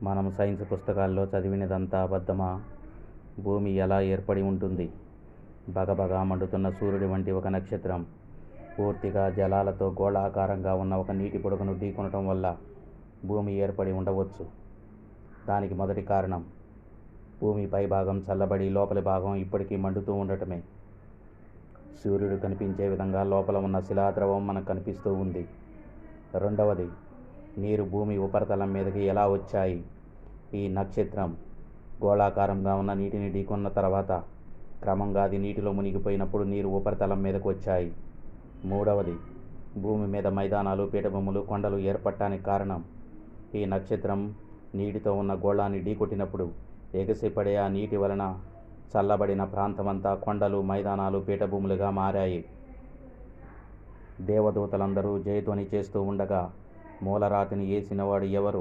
మనం సైన్స్ పుస్తకాల్లో చదివినదంతా అబద్ధమా? భూమి ఎలా ఏర్పడి ఉంటుంది? బగబగా మండుతున్న సూర్యుడి వంటి ఒక నక్షత్రం పూర్తిగా జలాలతో గోళాకారంగా ఉన్న ఒక నీటి పొడుగును ఢీకొనటం వల్ల భూమి ఏర్పడి ఉండవచ్చు. దానికి మొదటి కారణం భూమి పైభాగం చల్లబడి లోపలి భాగం ఇప్పటికీ మండుతూ ఉండటమే. సూర్యుడు కనిపించే విధంగా లోపల ఉన్న శిలాద్రవం మనకు కనిపిస్తూ ఉంది. రెండవది, నీరు భూమి ఉపరితలం మీదకి ఎలా వచ్చాయి? ఈ నక్షత్రం గోళాకారంగా ఉన్న నీటిని ఢీకొన్న తర్వాత క్రమంగా అది నీటిలో మునిగిపోయినప్పుడు నీరు ఉపరితలం మీదకు వచ్చాయి. మూడవది, భూమి మీద మైదానాలు, పీఠభూములు, కొండలు ఏర్పడటానికి కారణం ఈ నక్షత్రం నీటితో ఉన్న గోళాన్ని ఢీకొట్టినప్పుడు ఎగసిపడే ఆ నీటి వలన చల్లబడిన ప్రాంతమంతా కొండలు, మైదానాలు, పీఠభూములుగా మారాయి. దేవదూతలందరూ జయధ్వని చేస్తూ ఉండగా మూలరాతిని వేసినవాడు ఎవరు?